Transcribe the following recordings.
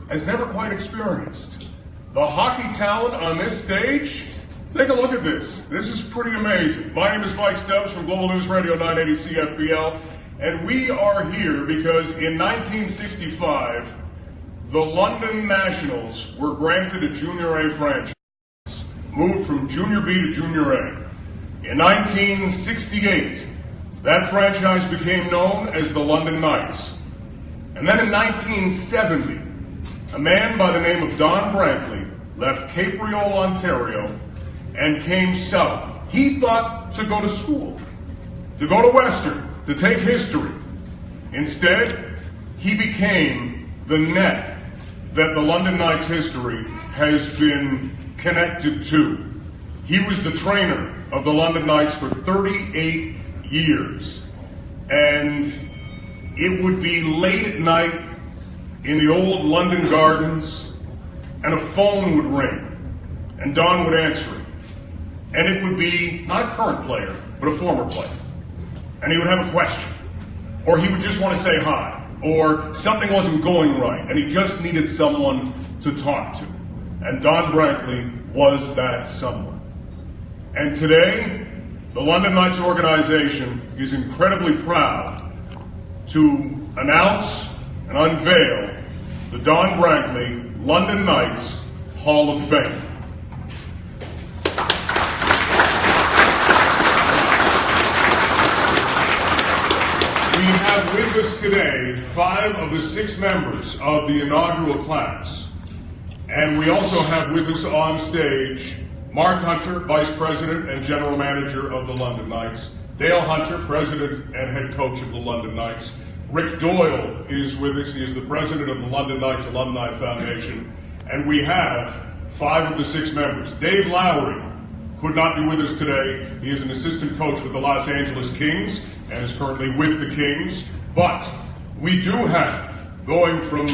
has never quite experienced. The hockey talent on this stage, take a look at this. This is pretty amazing. My name is Mike Stubbs from Global News Radio 980 CFPL, and we are here because in 1965, the London Nationals were granted a Junior A franchise, moved from Junior B to Junior A. In 1968, that franchise became known as the London Knights. And then in 1970, a man by the name of Don Brankley left Cape Riol, Ontario, and came south. He thought to go to school, to go to Western, to take history. Instead, he became the net that the London Knights history has been connected to. He was the trainer of the London Knights for 38 years. And it would be late at night in the old London gardens, and a phone would ring, and Don would answer it. And it would be not a current player, but a former player. And he would have a question, or he would just want to say hi, or something wasn't going right, and he just needed someone to talk to. And Don Brankley was that someone. And today, the London Knights organization is incredibly proud to announce and unveil the Don Brankley London Knights Hall of Fame. We have with us today 5 of the 6 members of the inaugural class. And we also have with us on stage Mark Hunter, Vice President and General Manager of the London Knights, Dale Hunter, President and Head Coach of the London Knights, Rick Doyle is with us. He is the President of the London Knights Alumni Foundation, and we have 5 of the 6 members. Dave Lowry could not be with us today. He is an assistant coach with the Los Angeles Kings and is currently with the Kings, but we do have, going from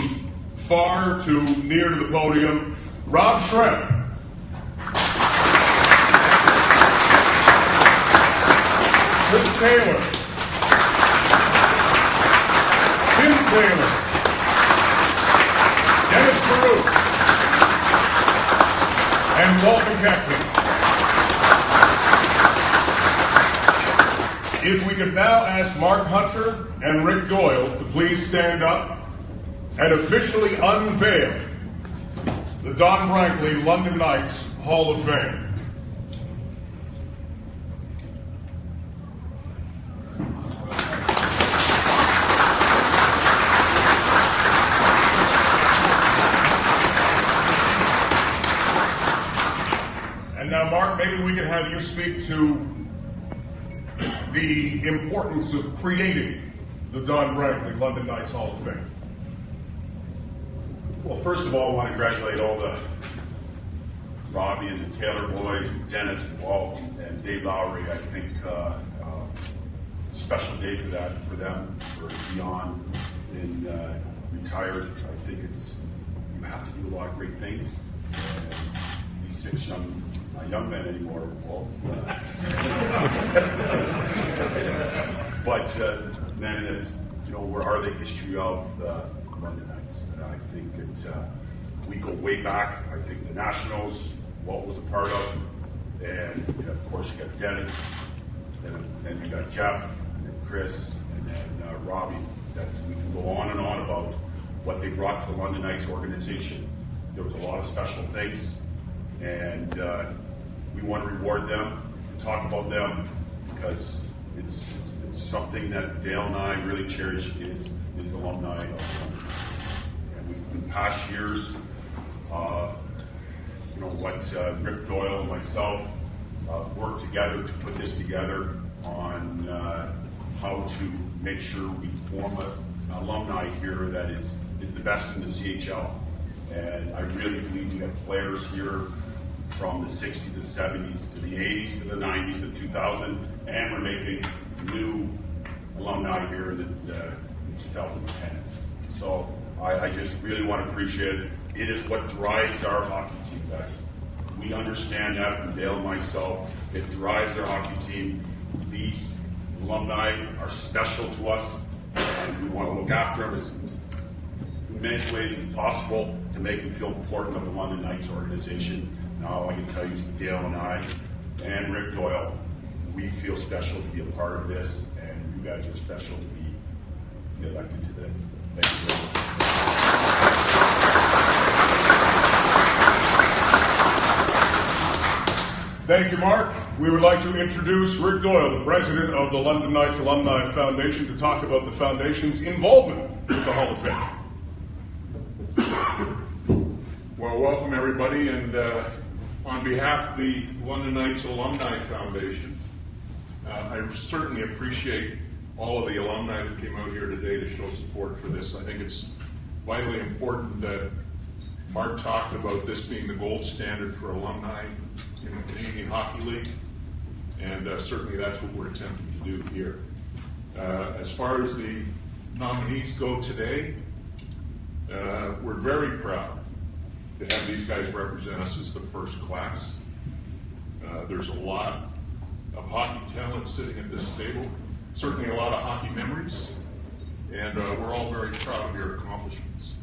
far to near to the podium, Rob Schrem, Chris Taylor, Tim Taylor, Dennis Baruch, and Walter Kepler. If we could now ask Mark Hunter and Rick Doyle to please stand up and officially unveil the Don Brankley London Knights Hall of Fame. And now, Mark, maybe we could have you speak to the importance of creating the Don Brankley London Knights Hall of Fame. Well, first of all, I want to congratulate all the Robbie and the Taylor boys, Dennis, Walt, and Dave Lowry. I think special day for them, for beyond and retired. I think you have to do a lot of great things. And these 6 not young men anymore, Walt. But then it's, where are the history of the London Knights? And I think we go way back. I think the Nationals, Walt was a part of, and of course you got Dennis, then you got Jeff, and then Chris, and then Robbie. That we can go on and on about what they brought to the London Knights organization. There was a lot of special things, and we want to reward them and talk about them because it's something that Dale and I really cherish is alumni of London Knights. And in past years, what Rick Doyle and myself worked together to put this together on how to make sure we form an alumni here that is the best in the CHL. And I really believe we have players here from the 60s, the 70s, to the 80s, to the 90s, to 2000, and we're making new alumni here in the 2010s. So I just really want to appreciate it. It is what drives our hockey team, guys. We understand that from Dale and myself. It drives our hockey team. These alumni are special to us, and we want to look after them as many ways as possible to make them feel important of the London Knights organization. And all I can tell you is Dale and I and Rick Doyle, we feel special to be a part of this, and you guys are special to be elected today. Thank you very much. Thank you, Mark. We would like to introduce Rick Doyle, the president of the London Knights Alumni Foundation, to talk about the foundation's involvement with the Hall of Fame. Well, welcome everybody, and on behalf of the London Knights Alumni Foundation, I certainly appreciate all of the alumni that came out here today to show support for this. I think it's vitally important that Mark talked about this being the gold standard for alumni in the Canadian Hockey League, and certainly that's what we're attempting to do here. As far as the nominees go today, we're very proud to have these guys represent us as the first class. There's a lot of hockey talent sitting at this table, certainly a lot of hockey memories, and we're all very proud of your accomplishments.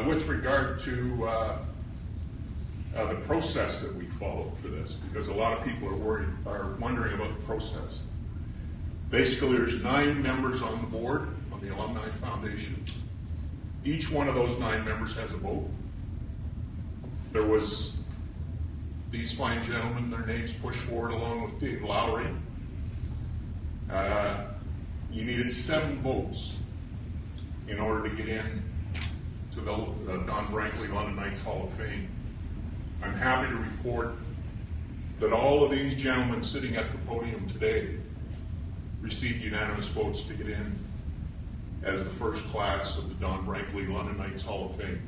With regard to the process that we followed for this, because a lot of people are wondering about the process. Basically, there's 9 members on the board of the Alumni Foundation. Each one of those 9 members has a vote. There was these fine gentlemen, their names pushed forward along with Dave Lowry. You needed 7 votes in order to get in to the Don Brankley London Knights Hall of Fame. I'm happy to report that all of these gentlemen sitting at the podium today received unanimous votes to get in as the first class of the Don Brankley London Knights Hall of Fame.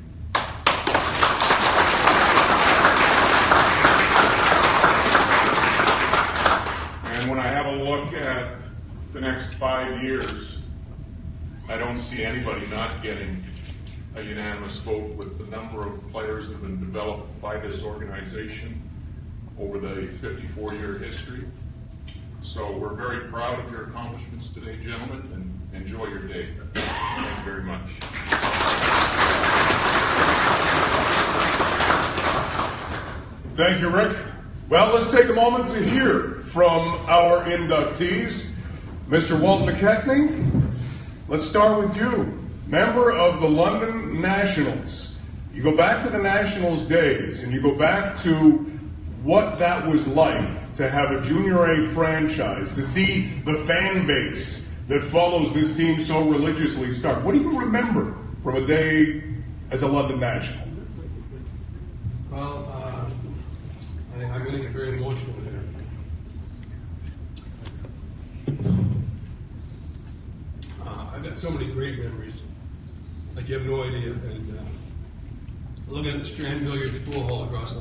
And when I have a look at the next 5 years, I don't see anybody not getting a unanimous vote with the number of players that have been developed by this organization over the 54-year history. So we're very proud of your accomplishments today, gentlemen, and enjoy your day. Thank you very much. Thank you, Rick. Well, let's take a moment to hear from our inductees. Mr. Walt McKechnie, let's start with you. Member of the London Nationals. You go back to the Nationals days and you go back to what that was like to have a Junior A franchise, to see the fan base that follows this team so religiously start. What do you remember from a day as a London National? Well, I'm going to get very emotional here. I've got so many great memories. Like you have no idea. And looking at the Strand Billiards pool hall across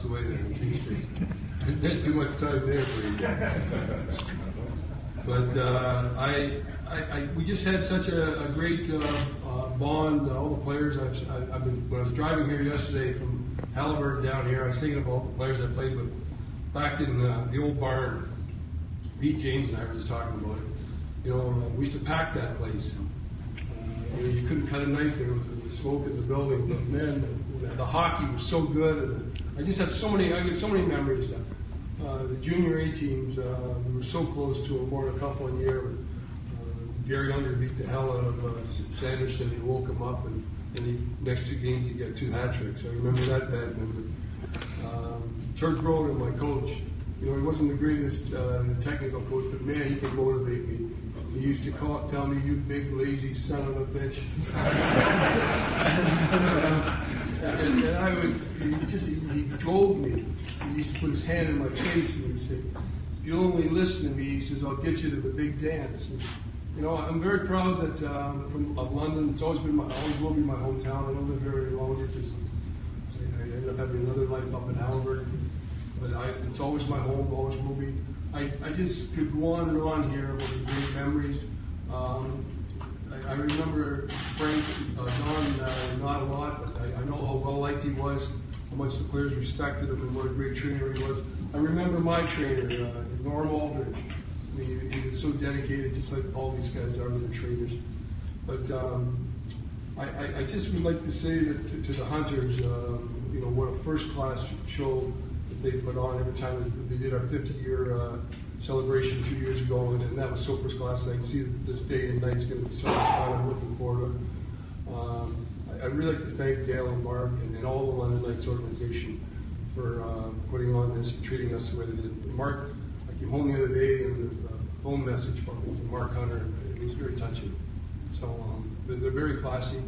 the way there in King Street. I spent too much time there for you. But we just had such a great bond. All the players when I was driving here yesterday from Halliburton down here, I was thinking of all the players I played with back in the old barn. Pete James and I were just talking about it. You know, we used to pack that place. You couldn't cut a knife there with the smoke in the building. But man, the hockey was so good. And I get so many memories. The Junior A teams, we were so close to them, won a couple in a year. Gary Unger beat the hell out of Sanderson. He woke him up, and the next 2 games he got 2 hat tricks. I remember that bad memory. Turk Brogan, my coach, you know, he wasn't the greatest technical coach, but man, he could motivate me. He used to tell me, "You big lazy son of a bitch." and I would, he drove me. He used to put his hand in my face and he'd say, "If you only listen to me," he says, "I'll get you to the big dance." And, you know, I'm very proud that of London. It's always will be my hometown. I don't live very long because I ended up having another life up in Halliburton. But it's always my home, always will be. I just could go on and on here with the great memories. I remember Frank, Don, not a lot, but I know how well liked he was, how much the players respected him, and what a great trainer he was. I remember my trainer, Norm Aldridge. I mean, he was so dedicated, just like all these guys are, they're trainers. But I just would like to say that to the Hunters, what a first-class show that they put on every time they did our 50-year celebration 2 years ago, and that was so first-class. I see that this day and night's going to be so much fun. I'm looking forward to it. I'd really like to thank Dale and Mark and all the London Knights organization for putting on this and treating us the way they did. Mark, I came home the other day and there's a phone message from Mark Hunter, and it was very touching. So they're very classy.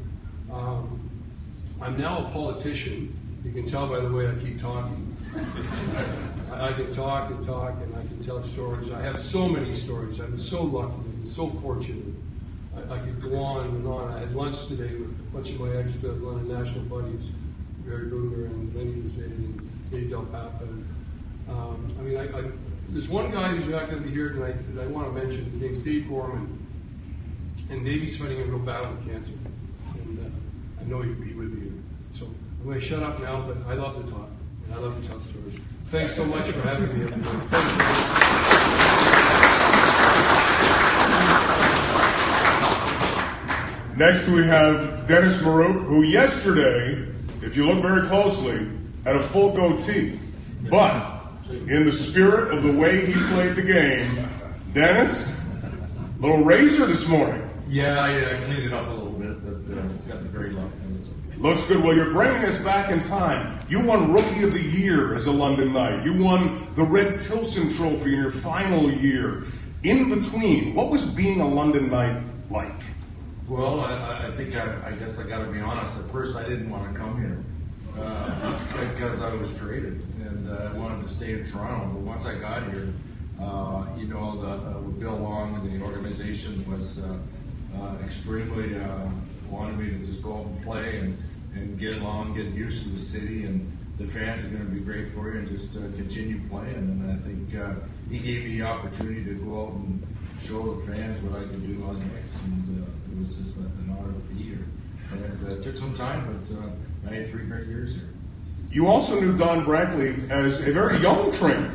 I'm now a politician. You can tell by the way I keep talking. I can talk and talk, and I can tell stories. I have so many stories. I've been so lucky, I've been so fortunate. I could go on and on. I had lunch today with a bunch of my ex-London National buddies, Barry Boomer and Lenny Zay and Dave Del Papa. There's one guy who's not going to be here tonight that I want to mention. His name's Dave Gorman. And Davey's fighting a real battle with cancer. And I know he would be here. So I'm going to shut up now, but I love to talk. And I love to tell stories. Thanks so much for having me, everybody. Next we have Dennis Marouk, who yesterday, if you look very closely, had a full goatee. But in the spirit of the way he played the game, Dennis, little razor this morning. Yeah, I cleaned it up a little bit, but it's got the gray look. Looks good. Well, you're bringing us back in time. You won Rookie of the Year as a London Knight. You won the Red Tilson Trophy in your final year. In between, what was being a London Knight like? Well, I think I guess I got to be honest. At first, I didn't want to come here because I was traded, and I wanted to stay in Toronto. But once I got here, with Bill Long and the organization was extremely wanted me to just go out and play and get along, get used to the city, and the fans are going to be great for you, and just continue playing. And I think he gave me the opportunity to go out and show the fans what I could do on the ice, and it was just an honor to be here. And it took some time, but I had 3 great years here. You also knew Don Brankley as a very young trainer.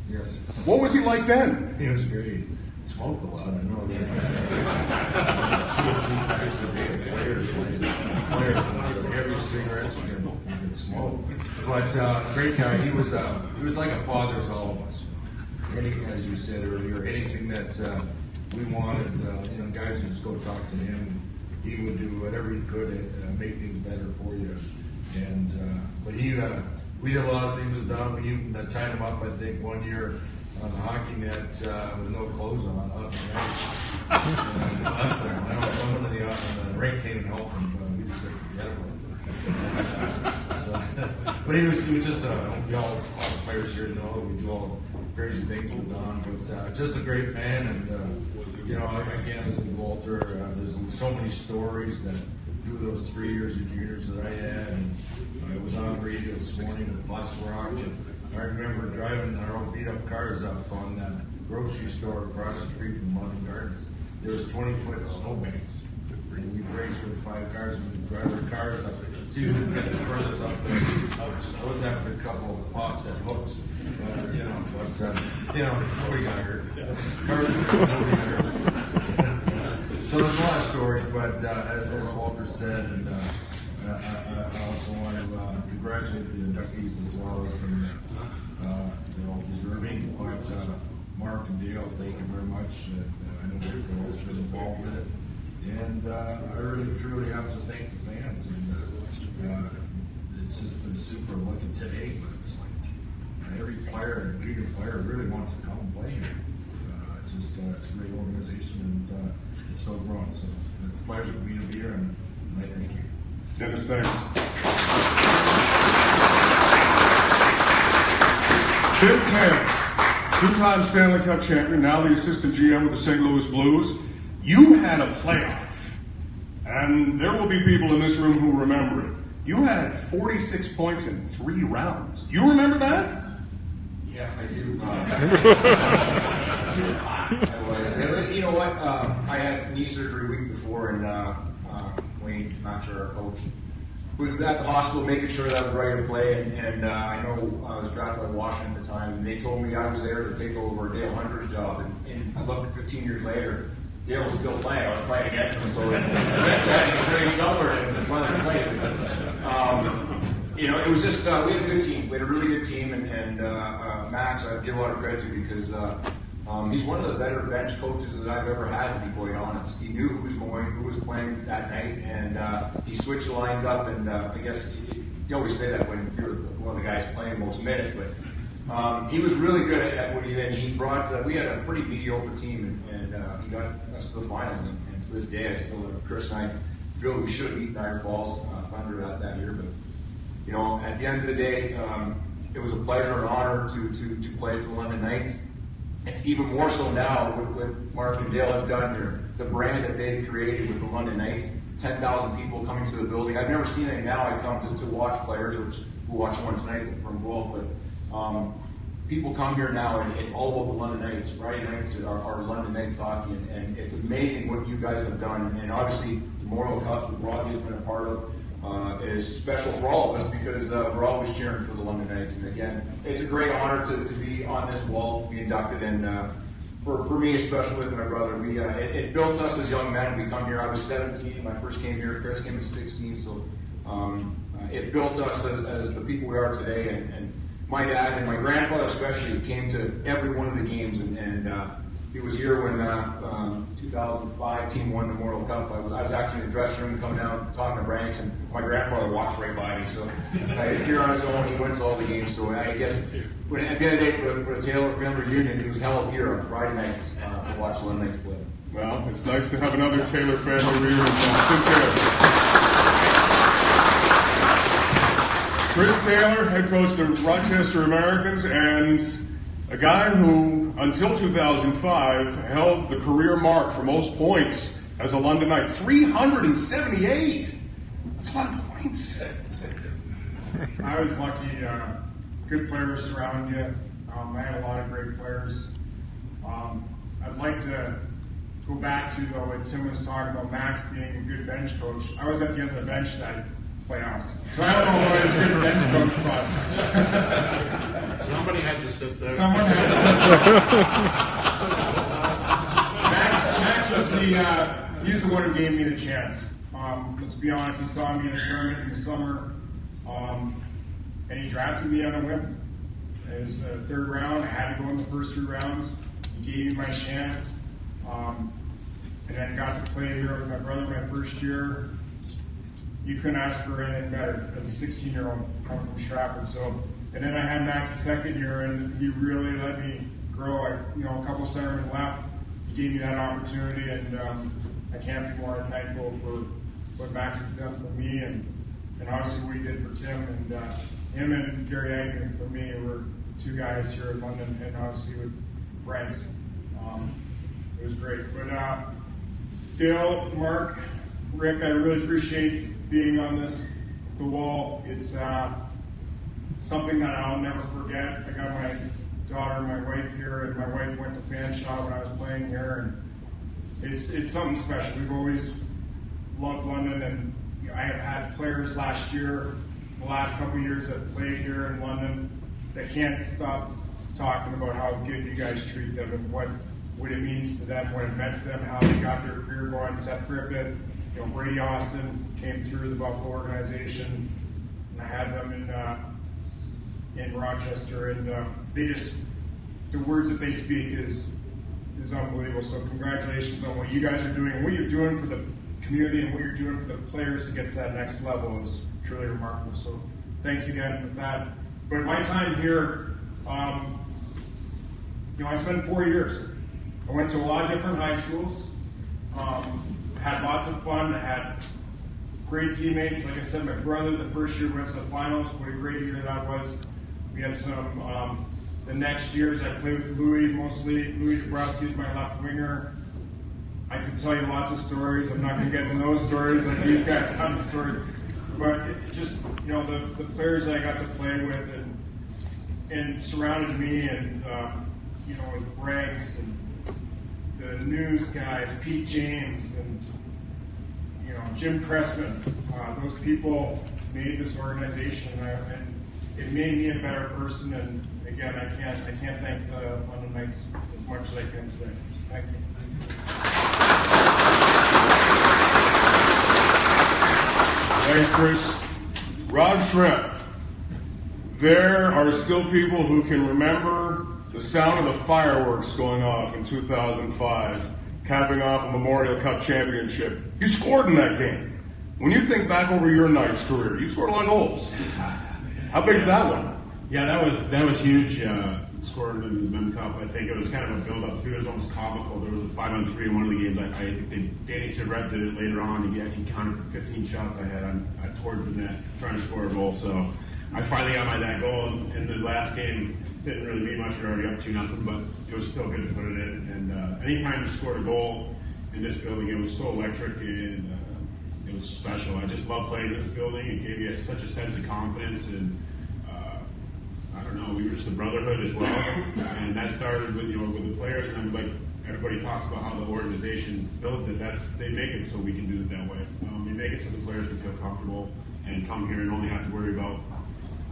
Yes. What was he like then? He was great. Smoked a lot, I know that. 2 or 3 packs a day. Players wanted the heaviest cigarettes you could smoke. But great guy. He was like a father to all of us. As you said earlier, anything that we wanted, guys would just go talk to him. He would do whatever he could to make things better for you. And but we did a lot of things with Don. We even tied him up, I think, one year on the hockey net with no clothes on up the ice. And left him. I know someone in the rink came and helped him, but we just said forget about it. But he was just all the players here know we do all crazy things with Don, but just a great man. And I can't listen to Walter. There's so many stories that through those 3 years of juniors that I had, and I was on the radio this morning with Plus Rock. I remember driving our old beat-up cars up on that grocery store across the street from London Gardens. There was 20-foot snowbanks. And we'd race with 5 cars, and we'd drive our cars up. See who could get the furthest up there. I was after a couple of pops at hooks. Nobody got hurt. Cars nobody got hurt. So there's a lot of stories, but as Walter said, and I also want to congratulate the inductees as well as some, they're all deserving. But Mark and Dale, thank you very much. I know they're always been involved with it. And I really truly have to thank the fans. And it's just been super looking today, but it's like every player, junior player, really wants to come and play here. It's a great organization, and it's still growing. So it's a pleasure for me to be here, and I thank you. Dennis, thanks. Tim Tam, 2-time Stanley Cup champion, now the assistant GM with the St. Louis Blues. You had a playoff, and there will be people in this room who remember it. You had 46 points in 3 rounds. You remember that? Yeah, I do. I was. And you know what? I had knee surgery a week before, and Wayne Matcher, our coach, we were at the hospital making sure that I was ready to play. And I know I was drafted by Washington at the time, and they told me I was there to take over Dale Hunter's job. And I looked 15 years later, Dale was still playing. I was playing against him, so eventually I had to train somewhere and finally played. You know, it was just we had a good team. We had a really good team, and Max, I give a lot of credit to because he's one of the better bench coaches that I've ever had. To be quite honest, he knew who was playing that night, and he switched the lines up. And I guess you always say that when you're one of the guys playing most minutes, but. He was really good at what he did. He brought. We had a pretty mediocre team, and he got us to the finals. And to this day, I still, Chris and I feel we should have beaten Niagara Falls Thunder that year. But you know, at the end of the day, it was a pleasure and honor to play for the London Knights. It's even more so now with what Mark and Dale have done here. The brand that they've created with the London Knights. 10,000 people coming to the building. I've never seen it now. I come to watch players, which we'll watch one tonight from Wolf, but. People come here now, and it's all about the London Knights. Friday nights are London Knights hockey, and it's amazing what you guys have done. And obviously, the Memorial Cup that Robbie has been a part of is special for all of us because we're always cheering for the London Knights. And again, it's a great honor to be on this wall, to be inducted, and for me, especially with my brother, it built us as young men. We come here. I was 17 when I first came here. Chris came at 16, so it built us as the people we are today. And my dad and my grandfather especially came to every one of the games, and he was here when 2005 team won the Memorial Cup. I was actually in the dressing room coming down talking to Branks, and my grandfather walked right by me. So here on his own, he went to all the games. So I guess at the end of the day, for the Taylor family reunion, it was held here on Friday nights to watch the London Knights play. Well, it's nice to have another Taylor family reunion. Sit there. Chris Taylor, head coach of the Rochester Americans, and a guy who, until 2005, held the career mark for most points as a London Knight. 378! That's a lot of points. I was lucky. Good players surround you. I had a lot of great players. I'd like to go back to, though, what Tim was talking about, Max being a good bench coach. I was at the end of the bench that playoffs. So I don't know what his good bench coach was. Somebody had to sit there. Someone had to sit there. Max was he was the one who gave me the chance. Let's be honest, he saw me in a tournament in the summer, and he drafted me on a whim. It was the third round. I had to go in the first 3 rounds. He gave me my chance. And then got to play here with my brother my first year. You couldn't ask for anything better as a 16-year-old coming from Stratford. So, and then I had Max the second year, and he really let me grow. A couple of centermen left. He gave me that opportunity, and I can't be more thankful for what Max has done for me, and obviously what he did for Tim, and him and Gary Agnew for me were 2 guys here in London, and obviously with Branks. It was great. But Dale, Mark, Rick, I really appreciate being on the wall. It's something that I'll never forget. I got my daughter and my wife here, and my wife went to fan shop when I was playing here, and it's something special. We've always loved London, and I have had players last year, the last couple of years that played here in London, that can't stop talking about how good you guys treat them and what it means to them, what it meant to them, how they got their career going. Seth Griffith, Brady Austin came through the Buffalo organization, and I had them in Rochester, and the words that they speak is unbelievable. So congratulations on what you guys are doing, and what you're doing for the community, and what you're doing for the players to get to that next level is truly remarkable. So thanks again for that. But my time here, I spent 4 years. I went to a lot of different high schools, had lots of fun, had great teammates. Like I said, my brother, the first year went to the finals. What a great year that was. We had some, the next years I played with Louis mostly. Louis Dabrowski is my left winger. I could tell you lots of stories. I'm not going to get into those stories like these guys have the stories. But the players that I got to play with and surrounded me, and with Branks and the news guys, Pete James and Jim Pressman. Those people made this organization, and it made me a better person. And again, I can't thank the London Knights as much as I can today. Thank you. Thanks, Chris. Rod Shrimp. There are still people who can remember the sound of the fireworks going off in 2005, capping off a Memorial Cup championship. You scored in that game. When you think back over your Knights career, you scored a lot of goals. How big is that one? Yeah, that was huge. Scored in the Mem Cup. I think it was kind of a build-up too. It was almost comical. There was a 5-on-3 in one of the games. I think Danny Cigarette did it later on. He counted for 15 shots I had towards the net trying to score a goal. So I finally got that goal in the last game. Didn't really mean much. We were already up 2-0, but it was still good to put it in. And anytime you scored a goal in this building, it was so electric and it was special. I just love playing in this building. It gave you such a sense of confidence and. I don't know, we were just a brotherhood as well, and that started with with the players, and like everybody talks about how the organization builds it, they make it so we can do it that way. They make it so the players can feel comfortable and come here and only have to worry about,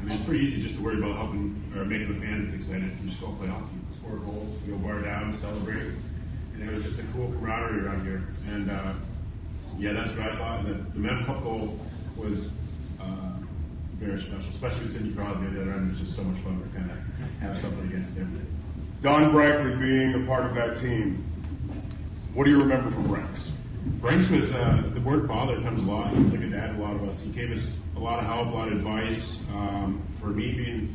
it's pretty easy just to worry about helping or making the fans excited. You just go play hockey, score goals, go bar down, celebrate, and it was just a cool camaraderie around here. And yeah, that's what I thought. The Mem Cup goal was very special, especially with Sidney Crosby on the other end. It was just so much fun to kind of have something against him. Don Brankley being a part of that team, what do you remember from Branks? Branks was, the word father comes a lot. He was like a dad to a lot of us. He gave us a lot of help, a lot of advice. For me, being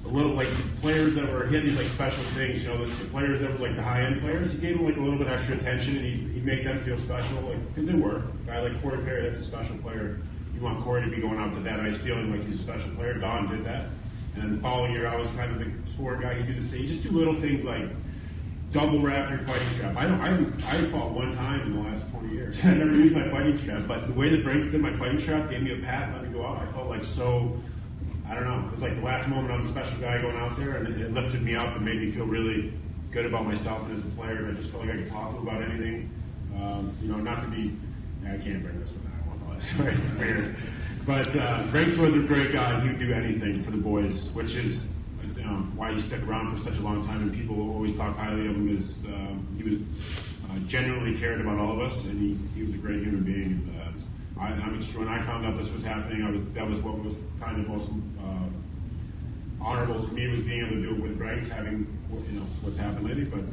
a little like players that were, he had these like special things, the players that were like the high-end players, he gave them like a little bit extra attention and he'd make them feel special, because they were. A guy like Corey Perry, that's a special player. You want Corey to be going out to that ice feeling like he's a special player. Don did that. And the following year, I was kind of the sport guy. He'd do the same. Just do little things like double wrap your fighting strap. I fought one time in the last 20 years. I never used my fighting strap, but the way that Branks did my fighting strap, gave me a pat and let me go out. I felt like I don't know. It was like the last moment I'm the special guy going out there, and it lifted me up and made me feel really good about myself and as a player. And I just felt like I could talk about anything. Not to be, I can't bring this one. It's weird. But Branks was a great guy. He would do anything for the boys, which is why he stuck around for such a long time. And people always talk highly of him. As he was genuinely cared about all of us, and he was a great human being. When I found out this was happening, that was what was kind of most honorable to me, was being able to do it with Branks, having what's happened lately. But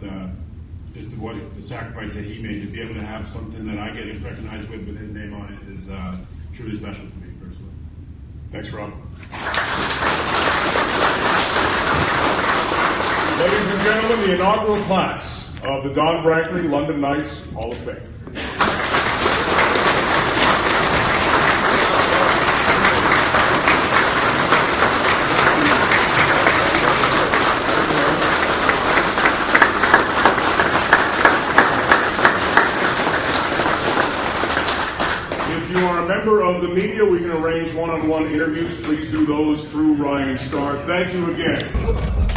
just the sacrifice that he made to be able to have something that I get recognized with his name on it is truly special to me personally. Thanks, Rob. Ladies and gentlemen, the inaugural class of the Don Brankley London Knights Hall of Fame. Member of the media, we can arrange one-on-one interviews. Please do those through Ryan Starr. Thank you again.